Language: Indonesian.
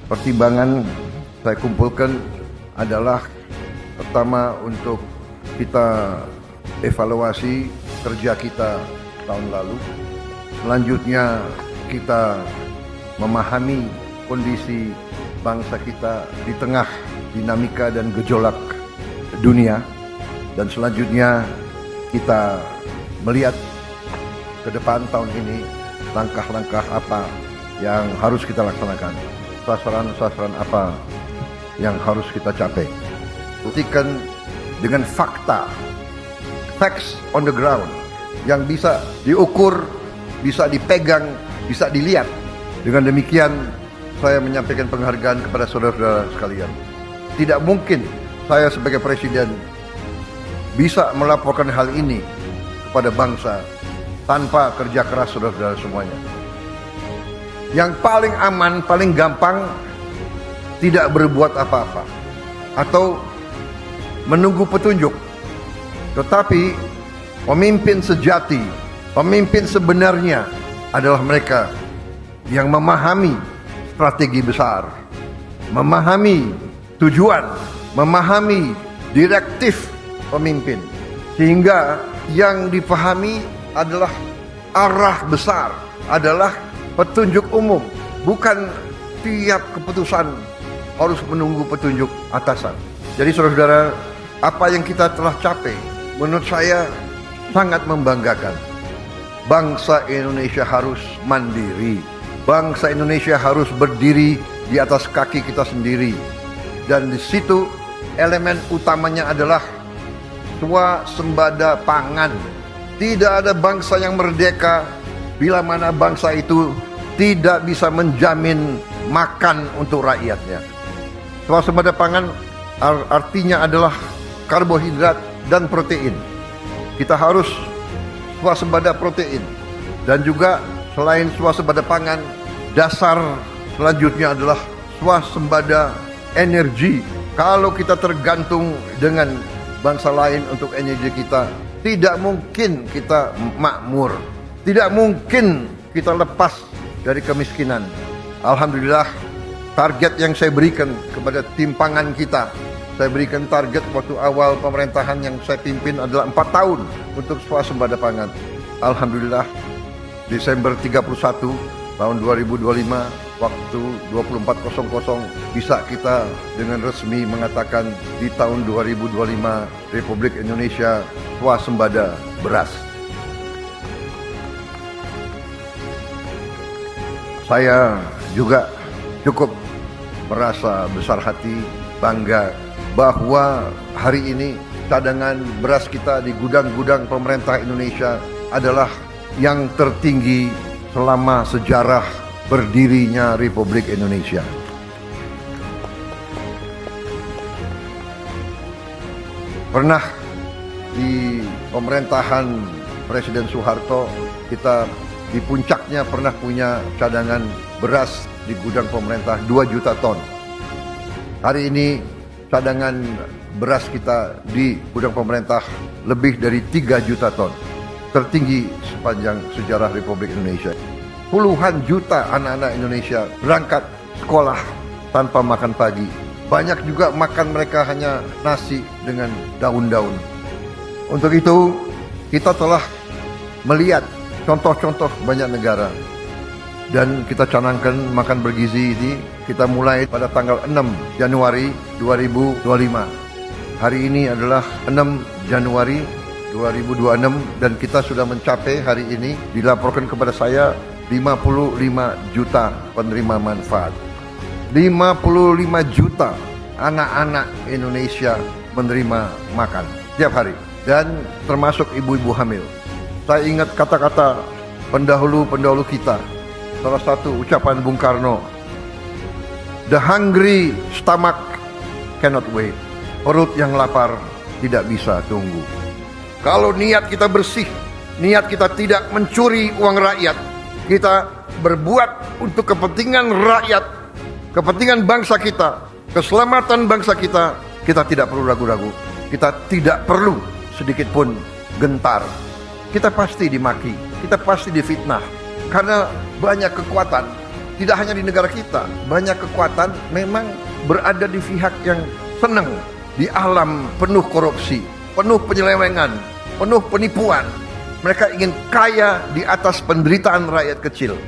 pertimbangan saya kumpulkan adalah pertama untuk kita evaluasi kerja kita tahun lalu. Selanjutnya kita memahami kondisi bangsa kita di tengah dinamika dan gejolak dunia. Dan selanjutnya kita melihat ke depan tahun ini langkah-langkah apa yang harus kita laksanakan, sasaran-sasaran apa yang harus kita capai. Buktikan dengan fakta, facts on the ground yang bisa diukur, bisa dipegang, bisa dilihat. Dengan demikian saya menyampaikan penghargaan kepada saudara-saudara sekalian. Tidak mungkin saya sebagai presiden bisa melaporkan hal ini kepada bangsa tanpa kerja keras saudara-saudara semuanya. Yang paling aman, paling gampang, tidak berbuat apa-apa atau menunggu petunjuk. Tetapi pemimpin sejati, pemimpin sebenarnya adalah mereka yang memahami strategi besar, memahami tujuan, memahami direktif pemimpin, sehingga yang dipahami adalah arah besar, adalah petunjuk umum, bukan tiap keputusan harus menunggu petunjuk atasan. Jadi saudara-saudara, apa yang kita telah capai menurut saya sangat membanggakan. Bangsa Indonesia harus mandiri, bangsa Indonesia harus berdiri di atas kaki kita sendiri. Dan di situ elemen utamanya adalah swasembada pangan. Tidak ada bangsa yang merdeka bila mana bangsa itu tidak bisa menjamin makan untuk rakyatnya. Swasembada pangan artinya adalah karbohidrat dan protein. Kita harus swasembada protein. Dan juga selain swasembada pangan, dasar selanjutnya adalah swasembada energi. Kalau kita tergantung dengan bangsa lain untuk energi kita, tidak mungkin kita makmur. Tidak mungkin kita lepas dari kemiskinan. Alhamdulillah, target yang saya berikan kepada tim pangan kita, saya berikan target waktu awal pemerintahan yang saya pimpin adalah 4 tahun untuk swasembada pangan. Alhamdulillah, Desember 31 tahun 2025 waktu 24.00 bisa kita dengan resmi mengatakan di tahun 2025 Republik Indonesia swasembada beras. Saya juga cukup merasa besar hati, bangga bahwa hari ini cadangan beras kita di gudang-gudang pemerintah Indonesia adalah yang tertinggi selama sejarah berdirinya Republik Indonesia. Pernah di pemerintahan Presiden Soeharto, kita di puncaknya pernah punya cadangan beras di gudang pemerintah 2 juta ton. Hari ini cadangan beras kita di gudang pemerintah lebih dari 3 juta ton. Tertinggi sepanjang sejarah Republik Indonesia. Puluhan juta anak-anak Indonesia berangkat sekolah tanpa makan pagi. Banyak juga makan mereka hanya nasi dengan daun-daun. Untuk itu kita telah melihat contoh-contoh banyak negara. Dan kita canangkan makan bergizi ini kita mulai pada tanggal 6 Januari 2025. Hari ini adalah 6 Januari 2026 dan kita sudah mencapai hari ini dilaporkan kepada saya 55 juta penerima manfaat. 55 juta anak-anak Indonesia menerima makan tiap hari dan termasuk ibu-ibu hamil. Saya ingat kata-kata pendahulu-pendahulu kita. Salah satu ucapan Bung Karno, "The hungry stomach cannot wait." Perut yang lapar tidak bisa tunggu. Kalau niat kita bersih, niat kita tidak mencuri uang rakyat, kita berbuat untuk kepentingan rakyat, kepentingan bangsa kita, keselamatan bangsa kita, kita tidak perlu ragu-ragu. Kita tidak perlu sedikit pun gentar. Kita pasti dimaki, kita pasti difitnah. Karena banyak kekuatan Tidak hanya di negara kita, banyak kekuatan memang berada di pihak yang senang di alam penuh korupsi, penuh penyelewengan, penuh penipuan. Mereka ingin kaya di atas penderitaan rakyat kecil.